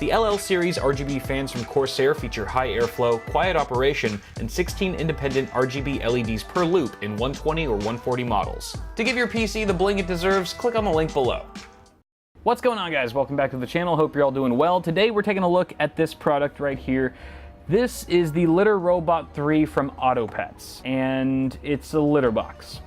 The LL series RGB fans from Corsair feature high airflow, quiet operation, and 16 independent RGB LEDs per loop in 120 or 140 models. To give your PC the bling it deserves, click on the link below. What's going on, guys? Welcome back to the channel. Hope you're all doing well. Today we're taking a look at this product right here. This is the Litter Robot 3 from Autopets, and it's a litter box.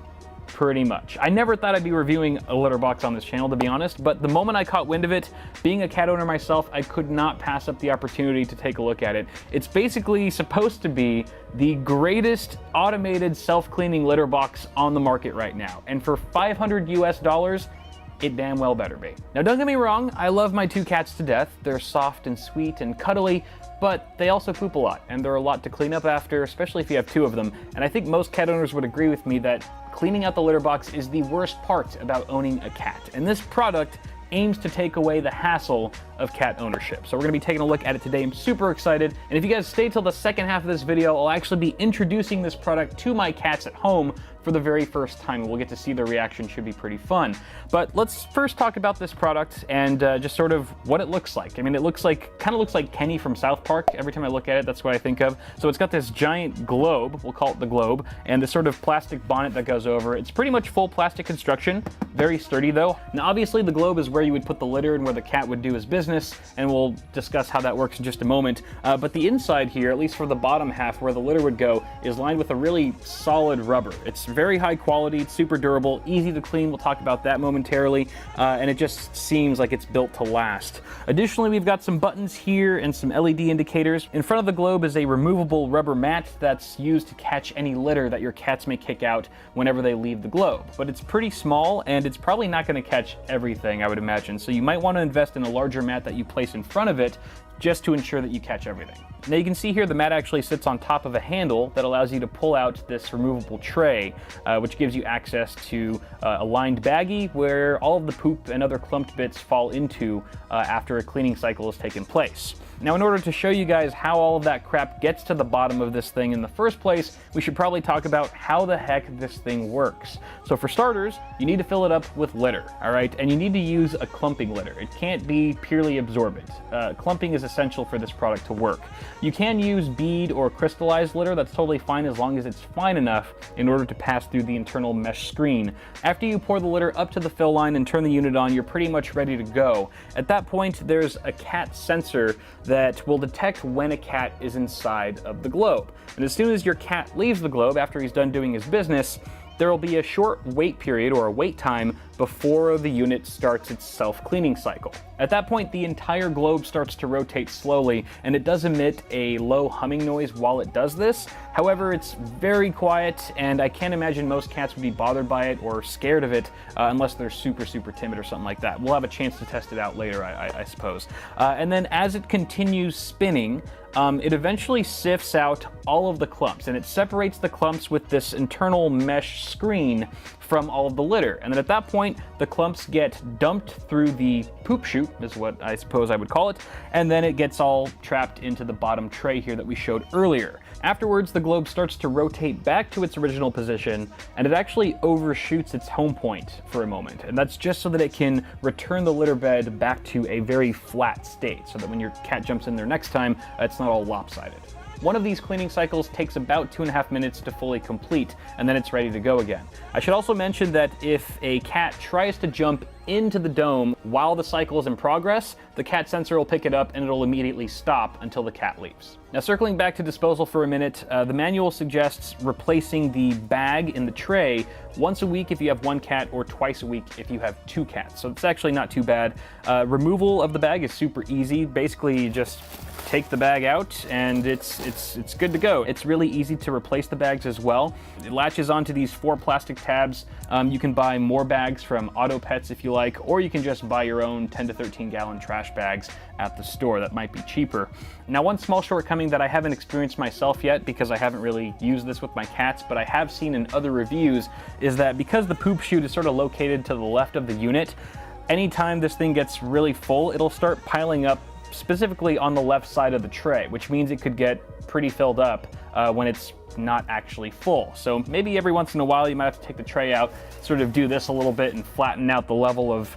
Pretty much. I never thought I'd be reviewing a litter box on this channel, to be honest, but the moment I caught wind of it, being a cat owner myself, I could not pass up the opportunity to take a look at it. It's basically supposed to be the greatest automated self-cleaning litter box on the market right now, and for $500 US, it damn well better be. Now, don't get me wrong, I love my two cats to death. They're soft and sweet and cuddly, but they also poop a lot, and they're a lot to clean up after, especially if you have two of them. And I think most cat owners would agree with me that cleaning out the litter box is the worst part about owning a cat. And this product aims to take away the hassle of cat ownership. So we're gonna be taking a look at it today. I'm super excited. And if you guys stay till the second half of this video, I'll actually be introducing this product to my cats at home for the very first time. We'll get to see their reaction. Should be pretty fun. But let's first talk about this product and just sort of what it looks like. I mean, it kind of looks like Kenny from South Park. Every time I look at it, that's what I think of. So it's got this giant globe, we'll call it the globe, and this sort of plastic bonnet that goes over. It's pretty much full plastic construction, very sturdy though. Now obviously the globe is where you would put the litter and where the cat would do his business, and we'll discuss how that works in just a moment. But the inside here, at least for the bottom half where the litter would go, is lined with a really solid rubber. It's very high quality, it's super durable, easy to clean. We'll talk about that momentarily, and it just seems like it's built to last. Additionally, we've got some buttons here and some LED indicators. In front of the globe is a removable rubber mat that's used to catch any litter that your cats may kick out whenever they leave the globe. But it's pretty small, and it's probably not going to catch everything, I would imagine. So you might want to invest in a larger mat that you place in front of it just to ensure that you catch everything. Now you can see here the mat actually sits on top of a handle that allows you to pull out this removable tray, which gives you access to a lined baggie where all of the poop and other clumped bits fall into after a cleaning cycle has taken place. Now, in order to show you guys how all of that crap gets to the bottom of this thing in the first place, we should probably talk about how the heck this thing works. So for starters, you need to fill it up with litter, all right? And you need to use a clumping litter. It can't be purely absorbent. Clumping is essential for this product to work. You can use bead or crystallized litter. That's totally fine as long as it's fine enough in order to pass through the internal mesh screen. After you pour the litter up to the fill line and turn the unit on, you're pretty much ready to go. At that point, there's a cat sensor that will detect when a cat is inside of the globe. And as soon as your cat leaves the globe after he's done doing his business, there will be a short wait period or a wait time before the unit starts its self-cleaning cycle. At that point, the entire globe starts to rotate slowly, and it does emit a low humming noise while it does this. However, it's very quiet, and I can't imagine most cats would be bothered by it or scared of it unless they're super, super timid or something like that. We'll have a chance to test it out later, I suppose. And then as it continues spinning, it eventually sifts out all of the clumps, and it separates the clumps with this internal mesh screen from all of the litter. And then at that point, the clumps get dumped through the poop chute, is what I suppose I would call it, and then it gets all trapped into the bottom tray here that we showed earlier. Afterwards, the globe starts to rotate back to its original position, and it actually overshoots its home point for a moment. And that's just so that it can return the litter bed back to a very flat state, so that when your cat jumps in there next time, it's not all lopsided. One of these cleaning cycles takes about 2.5 minutes to fully complete, and then it's ready to go again. I should also mention that if a cat tries to jump into the dome while the cycle is in progress, the cat sensor will pick it up and it'll immediately stop until the cat leaves. Now, circling back to disposal for a minute, the manual suggests replacing the bag in the tray once a week if you have one cat or twice a week if you have two cats. So it's actually not too bad. Removal of the bag is super easy. Basically, you just take the bag out and it's good to go. It's really easy to replace the bags as well. It latches onto these 4 plastic tabs. You can buy more bags from Autopets if you like, or you can just buy your own 10 to 13 gallon trash bags at the store. That might be cheaper. Now, one small shortcoming that I haven't experienced myself yet because I haven't really used this with my cats, but I have seen in other reviews, is that because the poop chute is sort of located to the left of the unit, anytime this thing gets really full, it'll start piling up specifically on the left side of the tray, which means it could get pretty filled up when it's not actually full. So maybe every once in a while you might have to take the tray out, sort of do this a little bit and flatten out the level of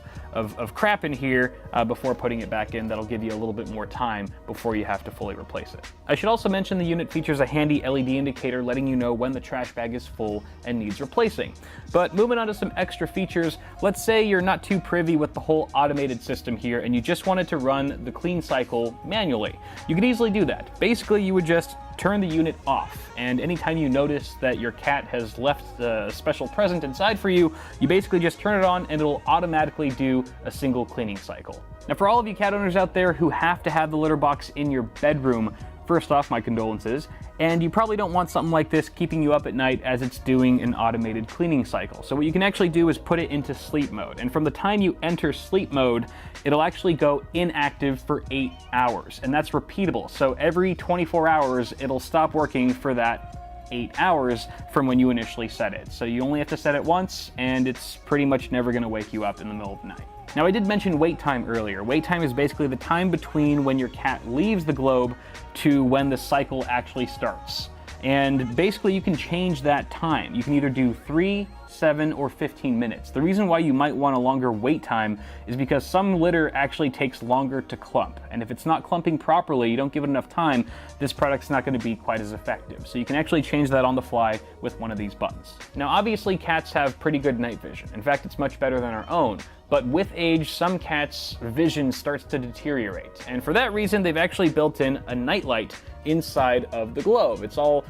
crap in here before putting it back in. That'll give you a little bit more time before you have to fully replace it. I should also mention the unit features a handy LED indicator letting you know when the trash bag is full and needs replacing. But moving on to some extra features, let's say you're not too privy with the whole automated system here and you just wanted to run the clean cycle manually. You could easily do that. Basically, you would just turn the unit off, and anytime you notice that your cat has left a special present inside for you, you basically just turn it on and it'll automatically do a single cleaning cycle. Now, for all of you cat owners out there who have to have the litter box in your bedroom, first off, my condolences, and you probably don't want something like this keeping you up at night as it's doing an automated cleaning cycle. So what you can actually do is put it into sleep mode, and from the time you enter sleep mode, it'll actually go inactive for 8 hours, and that's repeatable. So every 24 hours, it'll stop working for that 8 hours from when you initially set it. So you only have to set it once, and it's pretty much never gonna wake you up in the middle of the night. Now, I did mention wait time earlier. Wait time is basically the time between when your cat leaves the globe to when the cycle actually starts. And basically you can change that time. You can either do 3, 7, or 15 minutes. The reason why you might want a longer wait time is because some litter actually takes longer to clump. And if it's not clumping properly, you don't give it enough time, this product's not going to be quite as effective. So you can actually change that on the fly with one of these buttons. Now, obviously cats have pretty good night vision. In fact, it's much better than our own. But with age, some cats' vision starts to deteriorate. And for that reason, they've actually built in a night light inside of the globe. It's all,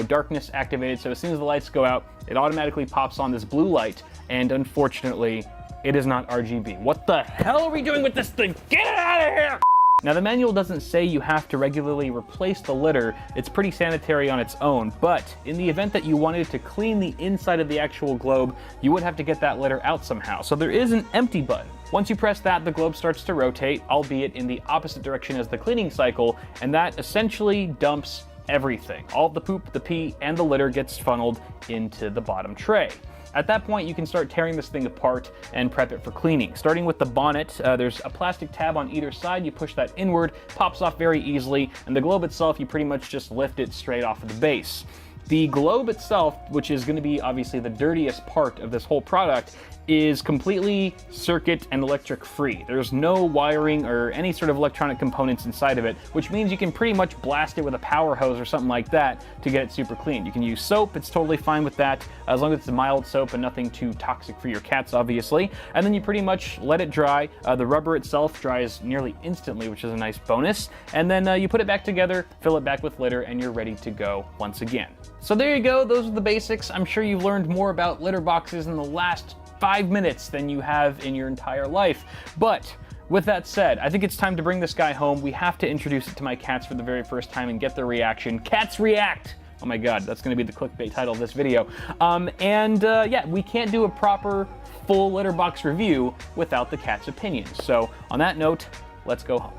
darkness activated, so as soon as the lights go out, it automatically pops on this blue light, and unfortunately, it is not RGB. What the hell are we doing with this thing? Get it out of here! Now, the manual doesn't say you have to regularly replace the litter. It's pretty sanitary on its own, but in the event that you wanted to clean the inside of the actual globe, you would have to get that litter out somehow. So there is an empty button. Once you press that, the globe starts to rotate, albeit in the opposite direction as the cleaning cycle, and that essentially dumps everything. All of the poop, the pee, and the litter gets funneled into the bottom tray. At that point, you can start tearing this thing apart and prep it for cleaning. Starting with the bonnet, there's a plastic tab on either side. You push that inward, pops off very easily, and the globe itself, you pretty much just lift it straight off of the base. The globe itself, which is going to be obviously the dirtiest part of this whole product, is completely circuit and electric free. There's no wiring or any sort of electronic components inside of it, which means you can pretty much blast it with a power hose or something like that to get it super clean. You can use soap, it's totally fine with that, as long as it's a mild soap and nothing too toxic for your cats, obviously. And then you pretty much let it dry. The rubber itself dries nearly instantly, which is a nice bonus. And then you put it back together, fill it back with litter, and you're ready to go once again. So there you go, those are the basics. I'm sure you've learned more about litter boxes in the last 5 minutes than you have in your entire life. But with that said, I think it's time to bring this guy home. We have to introduce it to my cats for the very first time and get their reaction. Cats react! Oh my god, that's gonna be the clickbait title of this video. Yeah, we can't do a proper full litter box review without the cat's opinions. So on that note, let's go home.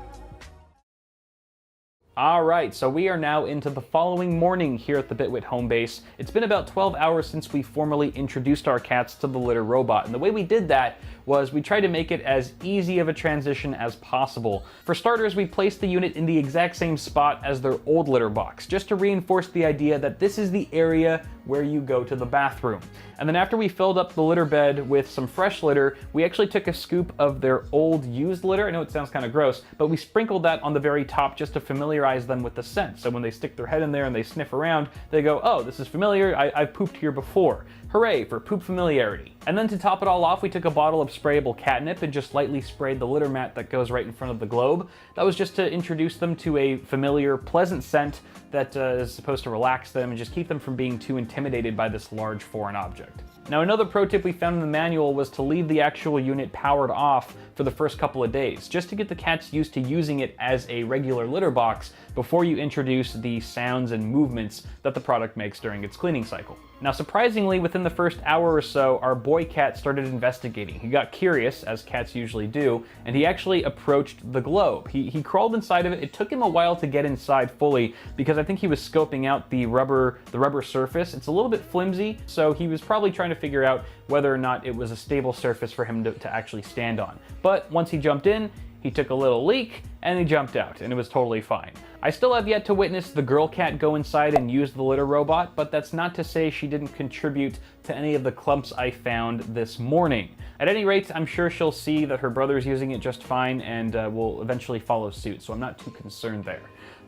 All right, so we are now into the following morning here at the Bitwit home base. It's been about 12 hours since we formally introduced our cats to the litter robot, and the way we did that was we tried to make it as easy of a transition as possible. For starters, we placed the unit in the exact same spot as their old litter box, just to reinforce the idea that this is the area where you go to the bathroom. And then after we filled up the litter bed with some fresh litter, we actually took a scoop of their old used litter. I know it sounds kind of gross, but we sprinkled that on the very top just to familiarize them with the scent. So when they stick their head in there and they sniff around, they go, oh, this is familiar, I've pooped here before. Hooray for poop familiarity. And then to top it all off, we took a bottle of sprayable catnip and just lightly sprayed the litter mat that goes right in front of the globe. That was just to introduce them to a familiar, pleasant scent that is supposed to relax them and just keep them from being too intimidated by this large foreign object. Now, another pro tip we found in the manual was to leave the actual unit powered off for the first couple of days, just to get the cats used to using it as a regular litter box before you introduce the sounds and movements that the product makes during its cleaning cycle. Now, surprisingly, within the first hour or so, our boy cat started investigating. He got curious, as cats usually do, and he actually approached the globe. He crawled inside of it. It took him a while to get inside fully because I think he was scoping out the rubber surface. It's a little bit flimsy, so he was probably trying to figure out whether or not it was a stable surface for him to actually stand on. But once he jumped in, he took a little leak and he jumped out, and it was totally fine. I still have yet to witness the girl cat go inside and use the litter robot, but that's not to say she didn't contribute to any of the clumps I found this morning. At any rate, I'm sure she'll see that her brother's using it just fine and will eventually follow suit, so I'm not too concerned there.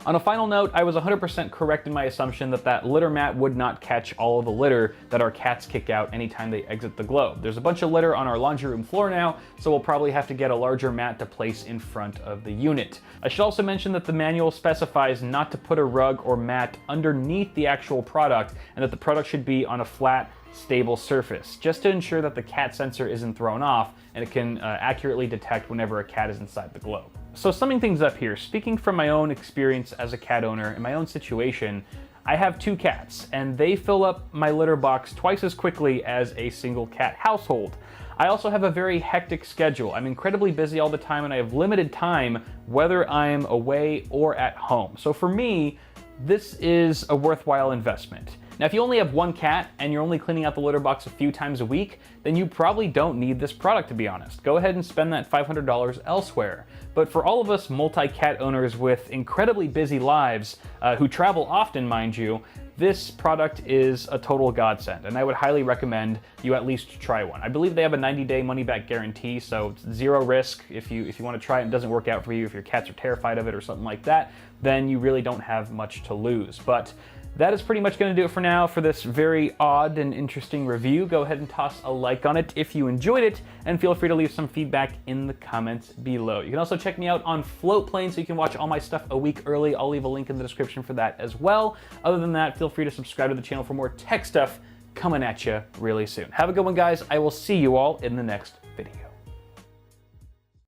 On a final note, I was 100% correct in my assumption that that litter mat would not catch all of the litter that our cats kick out anytime they exit the globe. There's a bunch of litter on our laundry room floor now, so we'll probably have to get a larger mat to place in front of the unit. I should also mention that the manual specifies not to put a rug or mat underneath the actual product, and that the product should be on a flat, stable surface, just to ensure that the cat sensor isn't thrown off and it can accurately detect whenever a cat is inside the globe. So summing things up here, speaking from my own experience as a cat owner in my own situation, I have 2 cats and they fill up my litter box twice as quickly as a single cat household. I also have a very hectic schedule. I'm incredibly busy all the time and I have limited time whether I'm away or at home. So for me, this is a worthwhile investment. Now, if you only have 1 cat and you're only cleaning out the litter box a few times a week, then you probably don't need this product, to be honest. Go ahead and spend that $500 elsewhere. But for all of us multi-cat owners with incredibly busy lives, who travel often, mind you, this product is a total godsend, and I would highly recommend you at least try one. I believe they have a 90-day money-back guarantee, so it's 0 risk. If you want to try it and it doesn't work out for you, if your cats are terrified of it or something like that, then you really don't have much to lose. But that is pretty much going to do it for now for this very odd and interesting review. Go ahead and toss a like on it if you enjoyed it, and feel free to leave some feedback in the comments below. You can also check me out on Floatplane so you can watch all my stuff a week early. I'll leave a link in the description for that as well. Other than that, feel free to subscribe to the channel for more tech stuff coming at you really soon. Have a good one, guys. I will see you all in the next